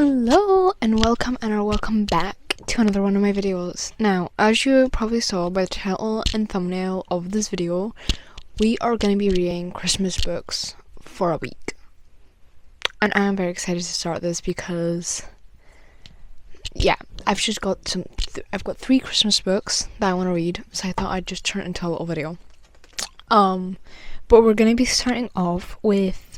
Hello and welcome back to another one of my videos. Now, as you probably saw by the title and thumbnail of this video, we are going to be reading Christmas books for a week. And I am very excited to start this because, yeah, I've got 3 Christmas books that I want to read, so I thought I'd just turn it into a little video. But we're going to be starting off with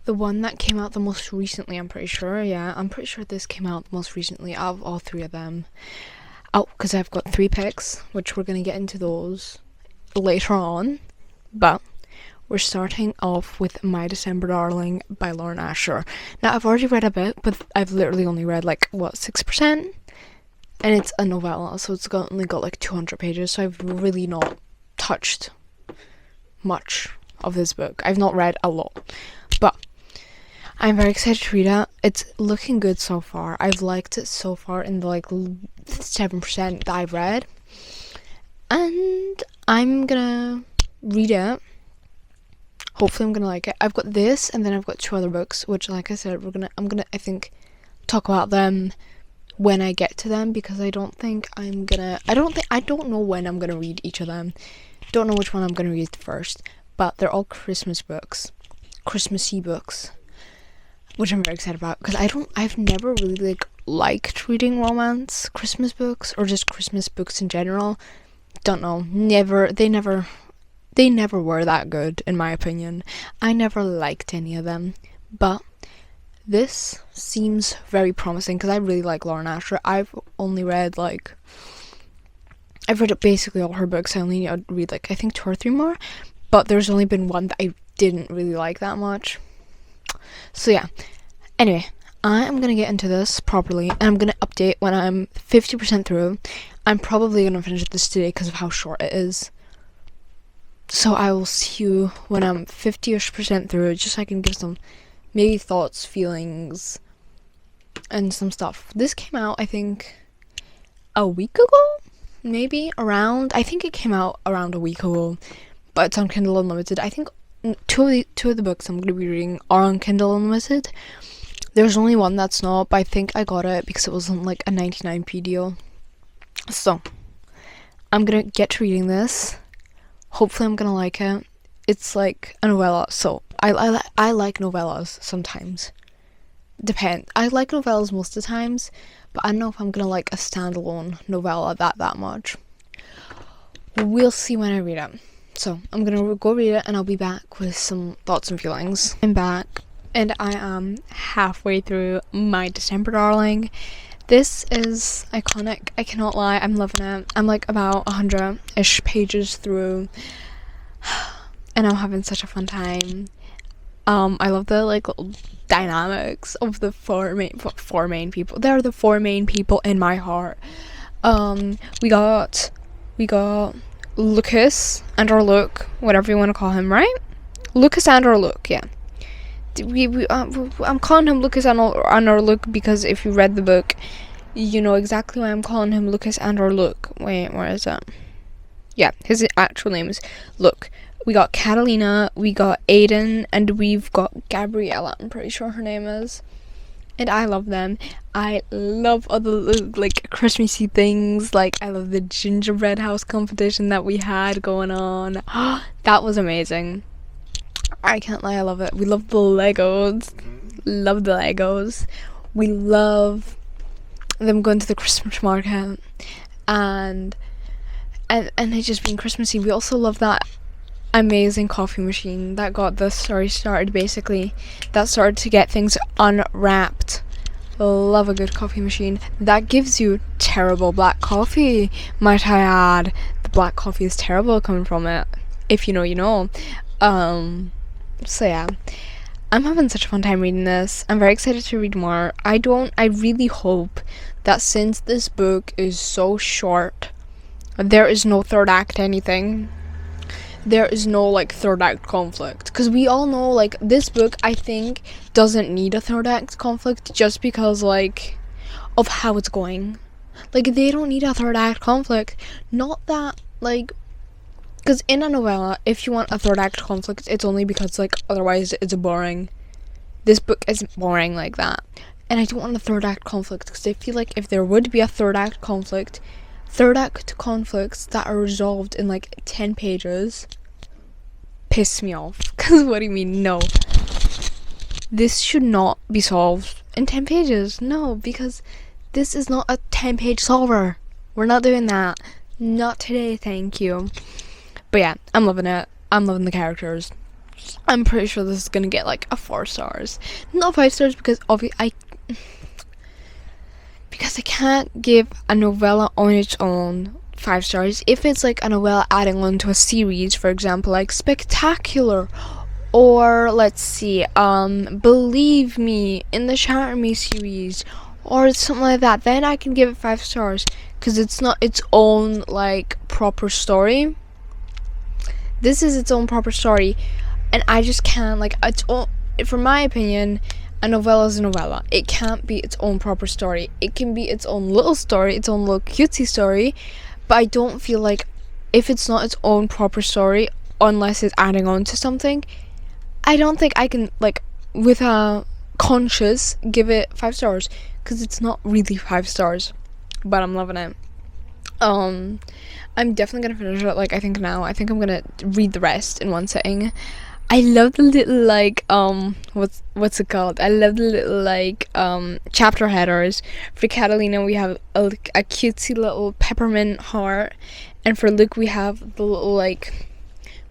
the one that came out the most recently, I'm pretty sure. Yeah, I'm pretty sure this came out the most recently out of all 3 of them. Oh, because I've got 3 picks, which we're going to get into those later on. But we're starting off with My December Darling by Lauren Asher. Now, I've already read a bit, but I've literally only read, 6%? And it's a novella, so it's only got 200 pages, so I've really not touched much of this book. I've not read a lot. But I'm very excited to read it. It's looking good so far. I've liked it so far in the 7% that I've read. And I'm gonna read it. Hopefully I'm gonna like it. I've got this and then I've got 2 other books, which like I said, I'm gonna I think talk about them when I get to them, because I don't know when I'm gonna read each of them. Don't know which one I'm gonna read first, but they're all Christmas books. Christmassy books, which I'm very excited about, because I've never really liked reading romance Christmas books or just Christmas books in general. Don't know, they never were that good in my opinion. I never liked any of them, but this seems very promising because I really like Lauren Asher. I've only read I've read basically all her books. I only need to read I think 2 or 3 more, but there's only been one that I didn't really like that much. So yeah, anyway, I am gonna get into this properly and I'm gonna update when I'm 50% through. I'm probably gonna finish this today because of how short it is, so I will see you when I'm 50ish% through, just so I can give some maybe thoughts, feelings, and some stuff. This came out I think a week ago, I think it came out around a week ago, but it's on Kindle Unlimited. I think two of the books I'm going to be reading are on Kindle Unlimited. There's only one that's not, but I think I got it because it was on a 99p deal. So I'm going to get to reading this. Hopefully I'm going to like it. It's like a novella, so I like novellas sometimes. Depend. I like novellas most of the times, but I don't know if I'm going to like a standalone novella that much. We'll see when I read it. So I'm gonna go read it and I'll be back with some thoughts and feelings. I'm back and I am halfway through My December Darling. This is iconic, I cannot lie. I'm loving it. I'm about 100-ish pages through and I'm having such a fun time. I love the little dynamics of the four main people. They're the 4 main people in my heart. We got Lucas and or Luke, whatever you want to call him, right? Lucas and or Luke, yeah. I'm calling him Lucas and or Luke because if you read the book, you know exactly why I'm calling him Lucas and or Luke. Wait, where is that? Yeah, his actual name is Luke. We got Catalina, we got Aiden, and we've got Gabriella, I'm pretty sure her name is. And I love them. I love all the Christmassy things. I love the gingerbread house competition that we had going on. That was amazing. I can't lie, I love it. We love the Legos. Love the Legos. We love them going to the Christmas market and it just being Christmassy. We also love that amazing coffee machine that got the story started, basically. That started to get things unwrapped. Love a good coffee machine. That gives you terrible black coffee, might I add. The black coffee is terrible coming from it. If you know, you know. So yeah. I'm having such a fun time reading this. I'm very excited to read more. I really hope that since this book is so short, there is no third act anything. There is no 3rd act conflict, because we all know this book I think doesn't need a 3rd act conflict just because of how it's going. They don't need a 3rd act conflict. Not that because in a novella, if you want a 3rd act conflict, it's only because otherwise it's boring. This book isn't boring like that. and I don't want a third act conflict, because I feel like if there would be a third act conflicts that are resolved in like 10 pages piss me off. Because what do you mean? No, this should not be solved in 10 pages. No, because this is not a 10-page solver. We're not doing that. Not today, thank you. But yeah, I'm loving it. I'm loving the characters. I'm pretty sure this is gonna get like a 4 stars, not 5 stars, because because I can't give a novella on its own 5 stars. If it's like a novella adding on to a series, for example, like Spectacular, or let's see, Believe Me in the Shatter Me series, or something like that, then I can give it 5 stars, because it's not its own like proper story. This is its own proper story, and I just can't, like, its own, for my opinion, a novella is a novella. It can't be its own proper story. It can be its own little story, its own little cutesy story, but I don't feel like if it's not its own proper story, unless it's adding on to something, I don't think I can, like, with a conscious, give it 5 stars, because it's not really 5 stars, but I'm loving it. I'm definitely gonna finish it, like, I think now. I think I'm gonna read the rest in one sitting. I love the little, like, what's it called? I love the little, like, chapter headers. For Catalina, we have a cutesy little peppermint heart, and for Luke, we have the little, like,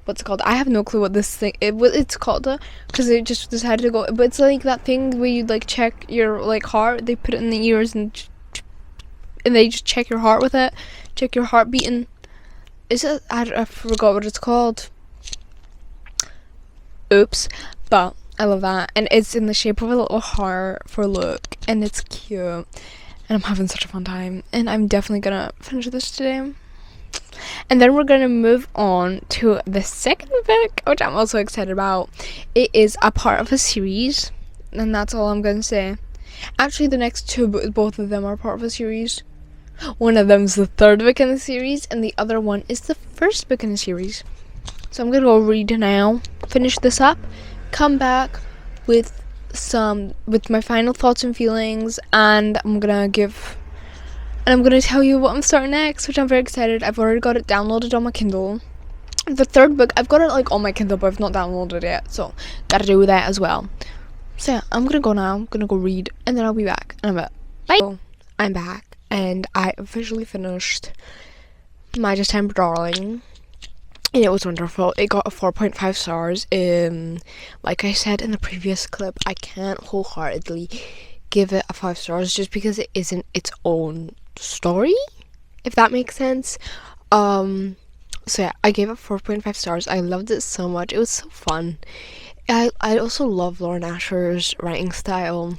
what's it called? I have no clue what this thing, what it's called, because they just decided to go, but it's like that thing where you, like, check your, like, heart. They put it in the ears, and they just check your heart with it, check your heart beating. Is it? I forgot what it's called. Oops. But I love that, and it's in the shape of a little heart for Luke, and it's cute, and I'm having such a fun time, and I'm definitely gonna finish this today. And then we're gonna move on to the second book, which I'm also excited about. It is a part of a series, and that's all I'm gonna say. Actually, the next two books, both of them are part of a series. One of them is the third book in the series, and the other one is the first book in the series. So I'm gonna go read now, finish this up, come back with my final thoughts and feelings, and I'm gonna tell you what I'm starting next, which I'm very excited. I've already got it downloaded on my Kindle. The third book, I've got it like on my Kindle, but I've not downloaded it yet, so gotta do that as well. So yeah, I'm gonna go now, I'm gonna go read, and then I'll be back. And I'm like, bye. So, I'm back, and I officially finished My December Darling, and it was wonderful. It got a 4.5 stars. Like I said in the previous clip, I can't wholeheartedly give it a 5 stars just because it isn't its own story, if that makes sense. So yeah, I gave it 4.5 stars. I loved it so much. It was so fun. I also love Lauren Asher's writing style,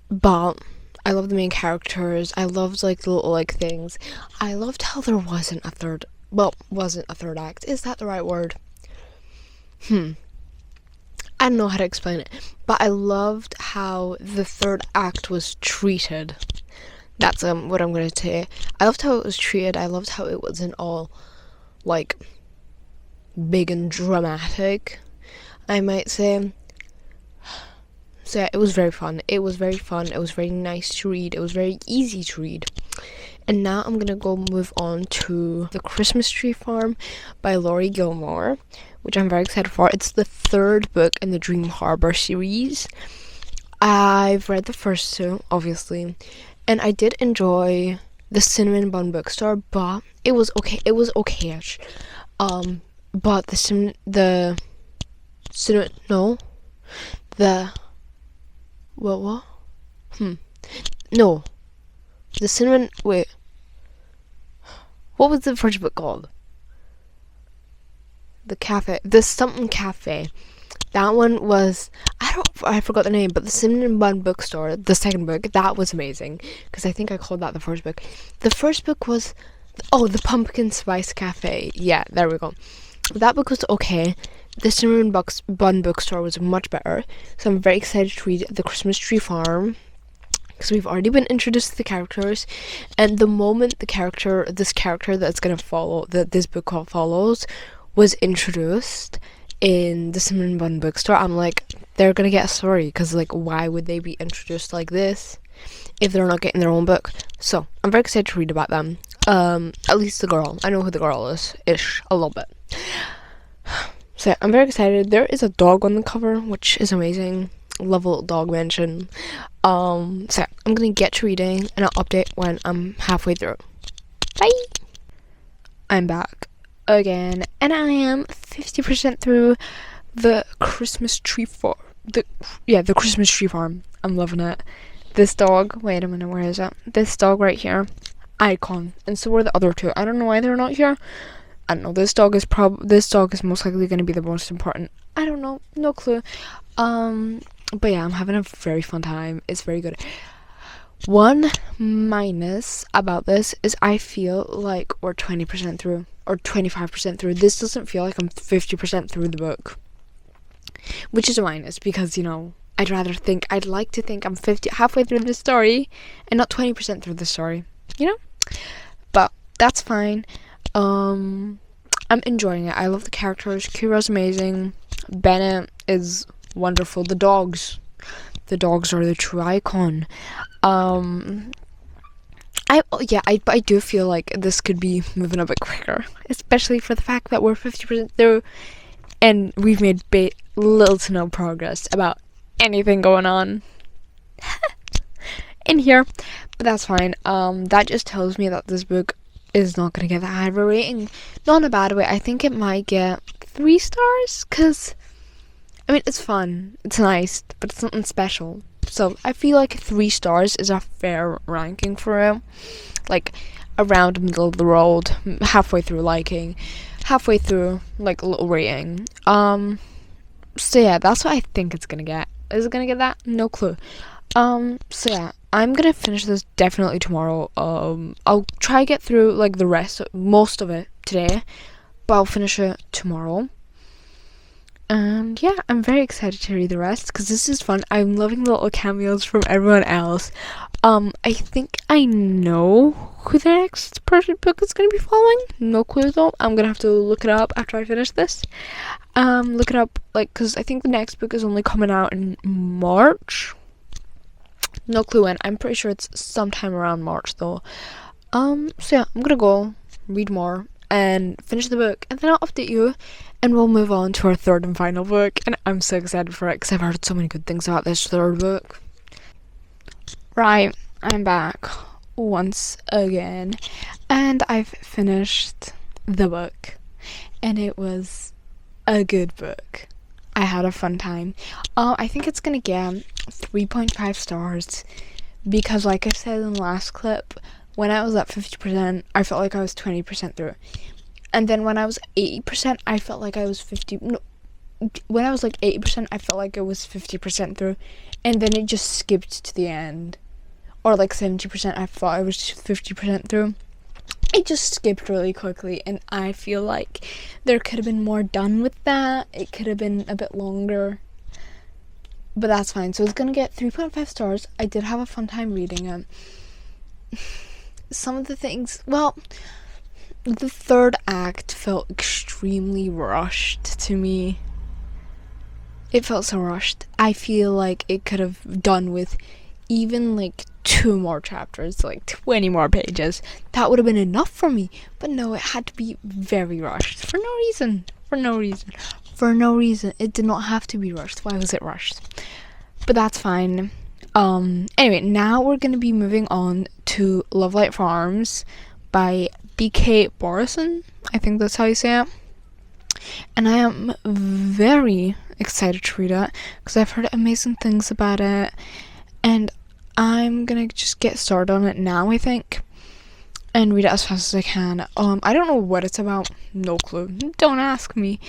but I love the main characters. I loved like the little like things. I loved how there wasn't a third act. Is that the right word? I don't know how to explain it, but I loved how the third act was treated. That's what I'm gonna say. I loved how it was treated. I loved how it wasn't all like big and dramatic, I might say. So yeah, it was very fun. It was very nice to read. It was very easy to read. And now I'm gonna go move on to The Christmas Tree Farm by Laurie Gilmore, which I'm very excited for. It's the third book in the Dream Harbor series. I've read the first two, obviously, and I did enjoy The Cinnamon Bun Bookstore, but it was okay. It was okay-ish. But the cinnamon wait, what was the first book called? The something cafe. That one was, I forgot the name, but The Cinnamon Bun Bookstore, the second book, that was amazing, because I think I called that the first book. The first book was, The Pumpkin Spice Cafe. Yeah, there we go. That book was okay. The Cinnamon Bun Bookstore was much better, so I'm very excited to read The Christmas Tree Farm, because we've already been introduced to the characters, and the moment this character that's gonna follow, that this book follows, was introduced in The Cinnamon Bun Bookstore, I'm like, they're gonna get a story, because like why would they be introduced like this if they're not getting their own book? So I'm very excited to read about them. At least the girl. I know who the girl is ish a little bit. So yeah, I'm very excited. There is a dog on the cover, which is amazing. Love a little dog mention. So yeah, I'm gonna get to reading and I'll update when I'm halfway through. Bye. I'm back again, and I am 50% through the Christmas tree farm. The Christmas tree farm. I'm loving it. This dog, wait a minute, where is it? This dog right here, icon, and so are the other two. I don't know why they're not here. I don't know. This dog is most likely going to be the most important. I don't know, no clue. But yeah, I'm having a very fun time. It's very good. One minus about this is I feel like we're 20% through or 25% through. This doesn't feel like I'm 50% through the book, which is a minus, because you know I'd like to think I'm halfway through the story and not 20% through the story, you know? But that's fine. I'm enjoying it. I love the characters. Kira's amazing. Bennett is wonderful. The dogs are the true icon. I do feel like this could be moving a bit quicker, especially for the fact that we're 50% through and we've made little to no progress about anything going on in here, but that's fine. That just tells me that this book is not gonna get that high of a rating. Not in a bad way. I think it might get 3 stars, because I mean it's fun, it's nice, but it's nothing special. So I feel like 3 stars is a fair ranking for it, like around middle of the road, halfway through liking, halfway through like a little rating. So yeah, that's what I think it's gonna get. Is it gonna get that? No clue. So yeah, I'm gonna finish this definitely tomorrow. I'll try to get through like most of it today, but I'll finish it tomorrow. And yeah, I'm very excited to read the rest because this is fun. I'm loving the little cameos from everyone else. I think I know who the next book is going to be following. No clue though. I'm going to have to look it up after I finish this. Look it up, like, because I think the next book is only coming out in March. No clue when. I'm pretty sure it's sometime around March though. So yeah, I'm going to go read more and finish the book, and then I'll update you, and we'll move on to our third and final book. And I'm so excited for it because I've heard so many good things about this third book. Right, I'm back once again, and I've finished the book, and it was a good book. I had a fun time. I think it's gonna get 3.5 stars because, like I said in the last clip, when I was at 50%, I felt like I was 20% through. And then when I was 80%, I felt like I was when I was like 80%, I felt like I was 50% through. And then it just skipped to the end. Or like 70%, I thought I was 50% through. It just skipped really quickly, and I feel like there could have been more done with that. It could have been a bit longer. But that's fine. So it's gonna get 3.5 stars. I did have a fun time reading it. Some of the things, well, the third act felt extremely rushed to me. It felt so rushed. I feel like it could have done with even like 2 more chapters, like 20 more pages. That would have been enough for me. But no, it had to be very rushed for no reason. It did not have to be rushed. Why was it rushed? But that's fine. Anyway, now we're going to be moving on to Lovelight Farms by B.K. Borison. I think that's how you say it. And I am very excited to read it because I've heard amazing things about it. And I'm going to just get started on it now, I think, and read it as fast as I can. I don't know what it's about. No clue. Don't ask me.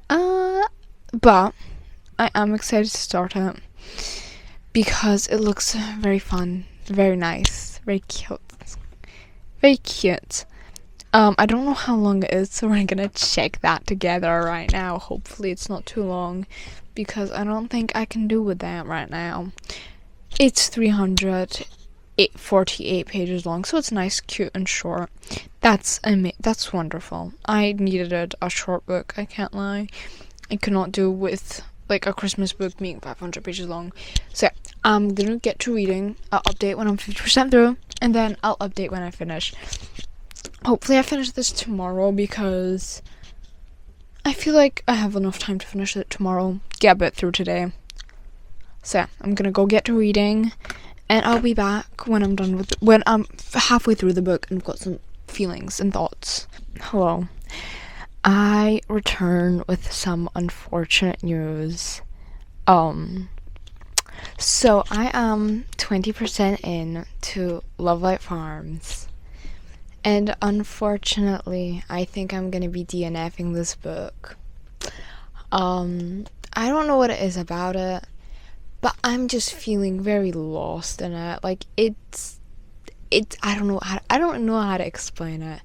But I am excited to start it because it looks very fun, very nice, very cute. Very cute. I don't know how long it is, so we're gonna check that together right now. Hopefully it's not too long, because I don't think I can do with that right now. It's 348 pages long, so it's nice, cute, and short. That's wonderful. I needed a short book, I can't lie. I could not do with like a Christmas book being 500 pages long. So yeah, I'm gonna get to reading. I'll update when I'm 50% through, and then I'll update when I finish. Hopefully I finish this tomorrow because I feel like I have enough time to finish it tomorrow, get a bit through today. So yeah, I'm gonna go get to reading, and I'll be back when I'm done with when I'm halfway through the book and I've got some feelings and thoughts. Hello. I return with some unfortunate news. So I am 20% in to Love Light Farms, and unfortunately I think I'm gonna be DNFing this book. I don't know what it is about it, but I'm just feeling very lost in it. Like it's I don't know how to explain it.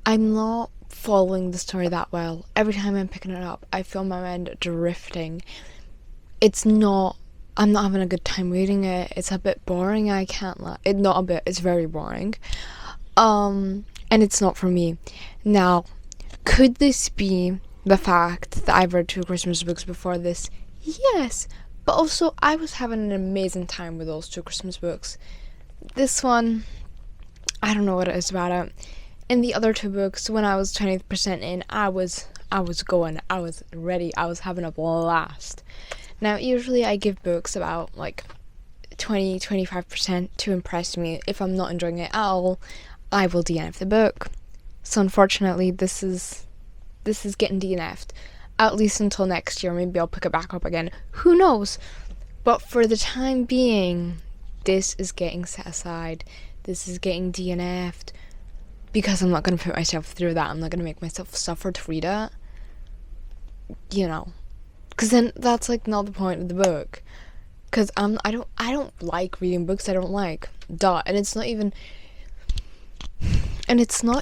I'm not following the story that well. Every time I'm picking it up, I feel my mind drifting. I'm not having a good time reading it. It's a bit boring. It's very boring. And it's not for me. Now, could this be the fact that I've read 2 Christmas books before this? Yes. But also, I was having an amazing time with those 2 Christmas books. This one, I don't know what it is about it. In the other 2 books, when I was 20% in, I was going, I was ready, I was having a blast. Now, usually I give books about like 20-25% to impress me. If I'm not enjoying it at all, I will DNF the book. So unfortunately, this is getting DNF'd. At least until next year. Maybe I'll pick it back up again. Who knows? But for the time being, this is getting set aside. This is getting DNF'd. Because I'm not going to put myself through that. I'm not going to make myself suffer to read it. You know. Because then that's like not the point of the book. Because I don't like reading books I don't like. Duh. And it's not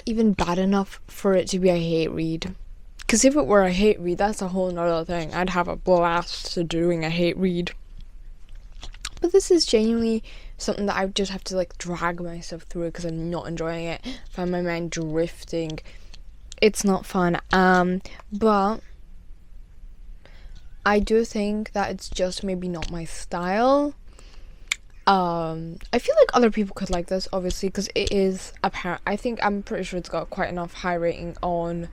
even bad enough for it to be a hate read. Because if it were a hate read, that's a whole nother thing. I'd have a blast to doing a hate read. But this is genuinely something that I just have to like drag myself through because I'm not enjoying it. Find my mind drifting. It's not fun. But I do think that it's just maybe not my style. I feel like other people could like this, obviously, because it is apparent. I'm pretty sure it's got quite enough high rating on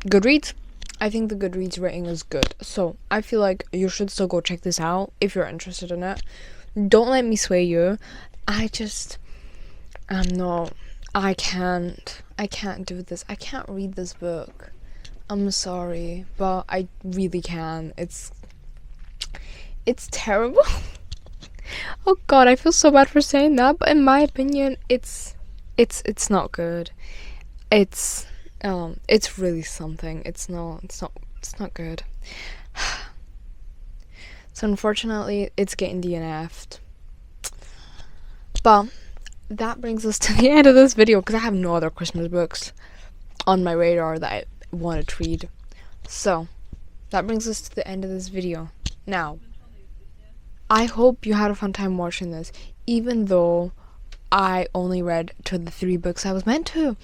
Goodreads. I think the Goodreads rating is good, so I feel like you should still go check this out if you're interested in it. Don't let me sway you. I can't do this. I can't read this book. I'm sorry, but I really can. It's terrible. Oh god, I feel so bad for saying that, but in my opinion, it's not good. It's really something. It's not good. So unfortunately, it's getting DNF'd. But that brings us to the end of this video because I have no other Christmas books on my radar that I wanted to read. So that brings us to the end of this video. Now, I hope you had a fun time watching this, even though I only read 2 of the 3 books I was meant to.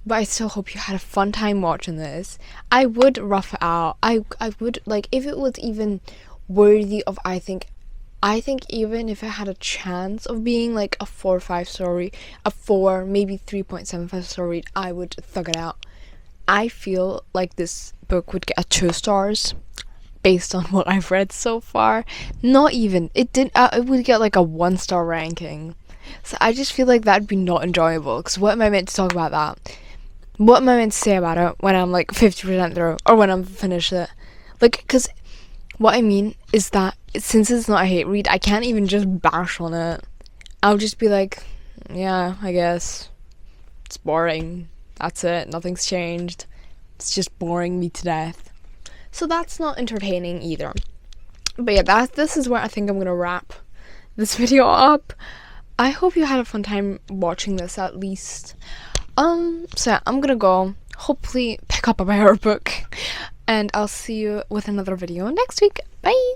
But I still hope you had a fun time watching this. I would rough it out. I would, like, if it was even worthy of, I think even if it had a chance of being like a 4 or 5 story, a 4, maybe 3.75 star read, I would thug it out. I feel like this book would get a 2 stars based on what I've read so far. Not even. It would get like a 1-star ranking. So I just feel like that'd be not enjoyable. Because what am I meant to talk about that? What am I meant to say about it when I'm like 50% through, or when I'm finished it? Like, because what I mean is that since it's not a hate read, I can't even just bash on it. I'll just be like, yeah, I guess it's boring. That's it. Nothing's changed. It's just boring me to death. So that's not entertaining either. But yeah, this is where I think I'm gonna wrap this video up. I hope you had a fun time watching this at least. So yeah, I'm gonna go hopefully pick up a better book, and I'll see you with another video next week. Bye!